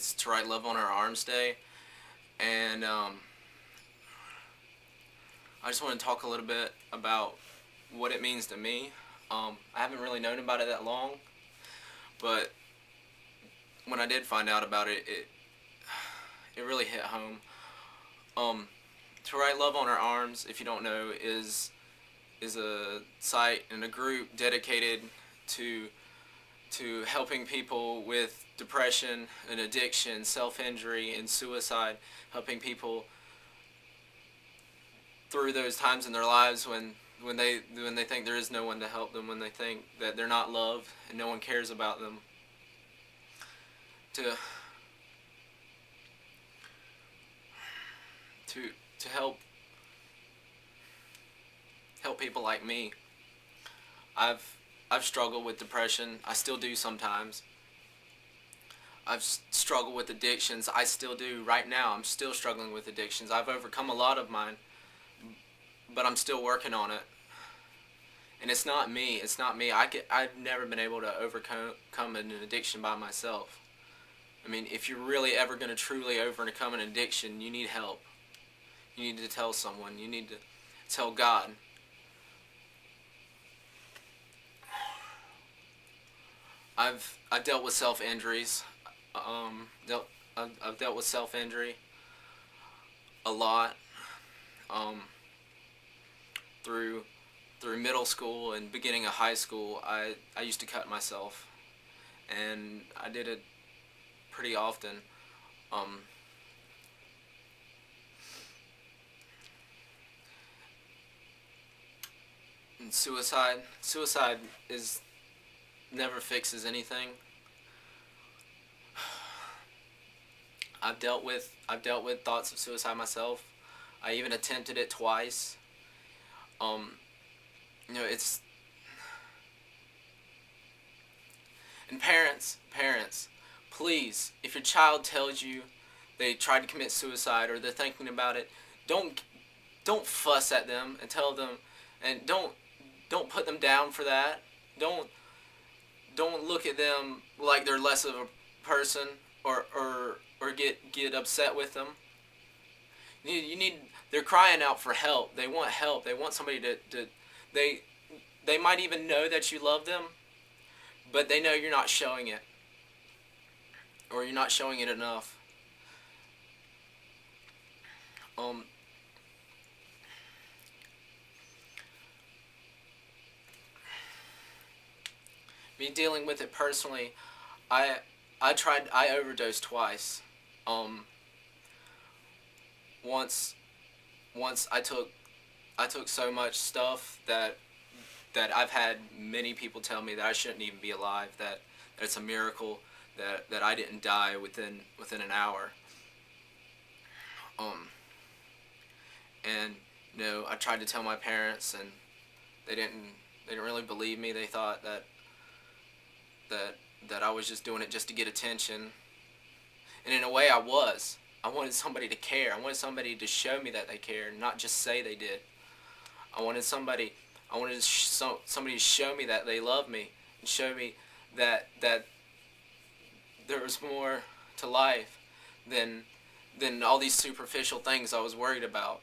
It's To Write Love on Our Arms Day, and I just want to talk a little bit about what it means to me. I haven't really known about it that long, but when I did find out about it, it really hit home. Um, to Write Love on Our Arms, if you don't know, is a site and a group dedicated to helping people with depression and addiction, self-injury, and suicide, helping people through those times in their lives when they think there is no one to help them, when they think that they're not loved and no one cares about them. To to help people like me. I've struggled with depression. I still do sometimes. I've struggled with addictions. I still do right now. I'm still struggling with addictions. I've overcome a lot of mine, but I'm still working on it. And it's not me. It's not me. I've never been able to overcome an addiction by myself. I mean, if you're really ever going to truly overcome an addiction, you need help. You need to tell someone. You need to tell God. I've dealt with self-injuries. I've dealt with self-injury a lot. Um, through middle school and beginning of high school, I used to cut myself, and I did it pretty often. Um, and suicide is never fixes anything. I've dealt with thoughts of suicide myself. I even attempted it twice. Um, it's and parents, please, if your child tells you they tried to commit suicide or they're thinking about it, don't don't fuss at them and tell them, and don't put them down for that. Don't don't look at them like they're less of a person, or get upset with them. You need they're crying out for help. They want help. They want somebody to they they might even know that you love them, but they know you're not showing it, or you're not showing it enough. Um Me dealing with it personally, I I overdosed twice. Um once once I took so much stuff that I've had many people tell me that I shouldn't even be alive, that it's a miracle that I didn't die within an hour. Um and I tried to tell my parents, and they didn't they didn't really believe me. They thought that that I was just doing it just to get attention. And in a way I was. I wanted somebody to care. I wanted somebody to show me that they cared, not just say they did. I wanted somebody somebody to show me that they love me, and show me that there was more to life than all these superficial things I was worried about.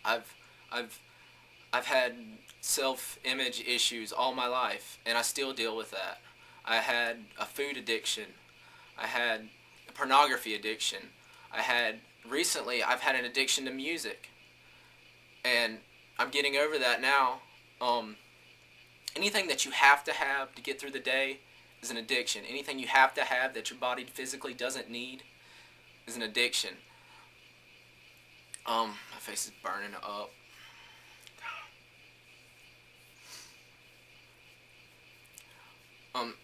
I've I've I've had self-image issues all my life, and I still deal with that. I had a food addiction. I had a pornography addiction. I've had an addiction to music, and I'm getting over that now. Um, Anything that you have to get through the day is an addiction. Anything you have to have that your body physically doesn't need is an addiction. My face is burning up. Um,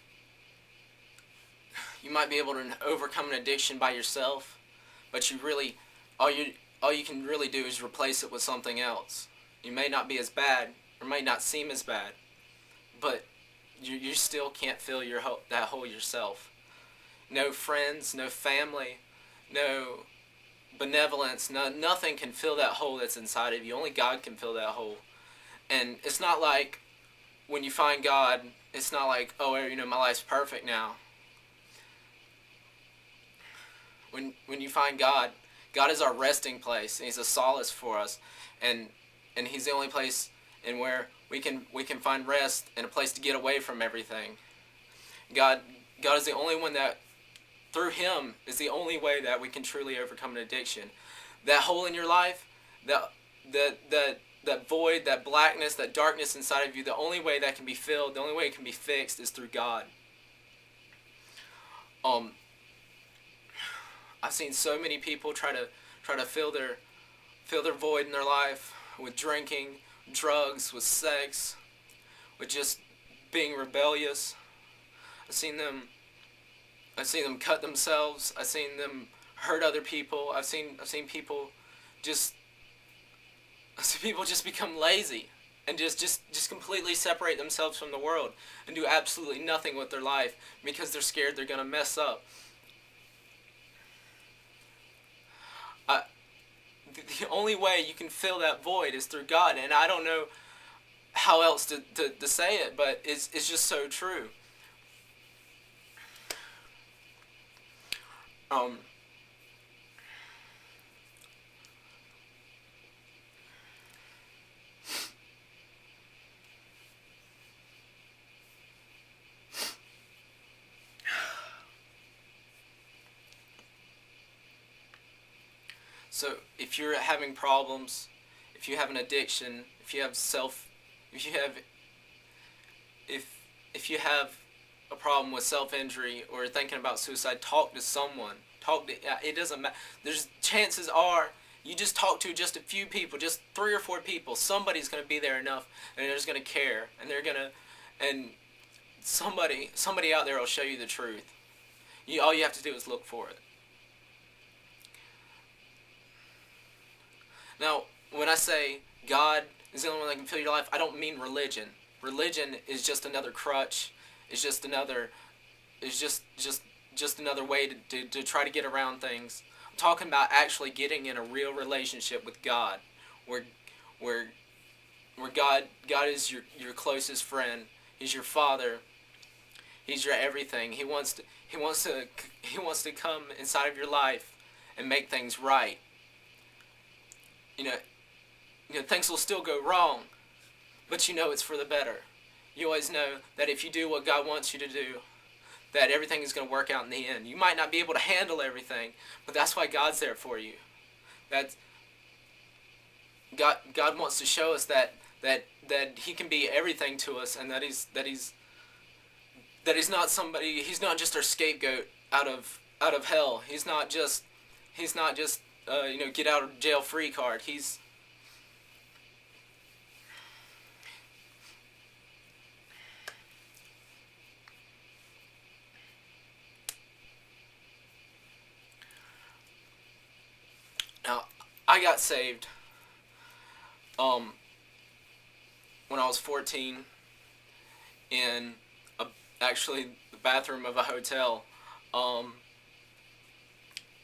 you might be able to overcome an addiction by yourself, but all you all you can really do is replace it with something else. You may not be as bad, or may not seem as bad, but you still can't fill that hole yourself. No friends, no family, no benevolence, nothing can fill that hole that's inside of you. Only God can fill that hole. And it's not like when you find God, it's not like, oh, my life's perfect now. when you find God, God is our resting place. And He's a solace for us, and He's the only place in where we can find rest and a place to get away from everything. God God is the only one that, through Him, is the only way that we can truly overcome an addiction. That hole in your life, that void, that blackness, that darkness inside of you, the only way that can be filled, the only way it can be fixed is through God. I've seen so many people try to fill their void in their life with drinking, drugs, with sex, with just being rebellious. I've seen them cut themselves. I've seen them hurt other people. I've seen people just become lazy and just completely separate themselves from the world and do absolutely nothing with their life because they're scared they're going to mess up. The only way you can fill that void is through God, and I don't know how else to say it, but it's just so true. Um, so if you're having problems, if you have an addiction, if you have if you have if you have a problem with self-injury or thinking about suicide, talk to someone. It doesn't matter. There's chances are you just talk to just a few people, just 3 or 4 people. Somebody's going to be there enough, and they're just going to care, and and somebody out there will show you the truth. All you have to do is look for it. Now, when I say God is the only one that can fill your life, I don't mean religion. Religion is just another crutch. It's just another. It's just another way to try to get around things. I'm talking about actually getting in a real relationship with God, where where God is your closest friend. He's your Father. He's your everything. He wants to come inside of your life and make things right. You know, things will still go wrong, but you know it's for the better. You always know that if you do what God wants you to do, that everything is going to work out in the end. You might not be able to handle everything, but that's why God's there for you. That God wants to show us that He can be everything to us, and that He's not somebody. He's not just our scapegoat out of hell. He's not just get out of jail free card. Now, I got saved when I was 14 in actually the bathroom of a hotel,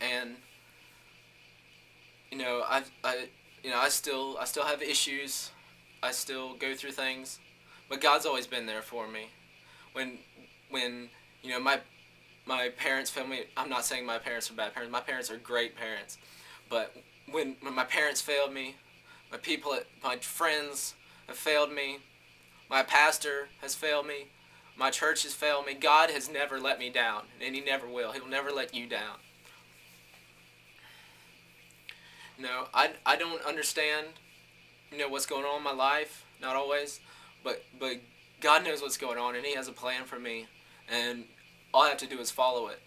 and I still have issues. I still go through things, but God's always been there for me. When my parents failed me. I'm not saying my parents are bad parents. My parents are great parents. But when my parents failed me, my friends have failed me, my pastor has failed me, my church has failed me, God has never let me down, and He never will. He'll never let you down. I don't understand, what's going on in my life, not always, but God knows what's going on, and He has a plan for me, and all I have to do is follow it.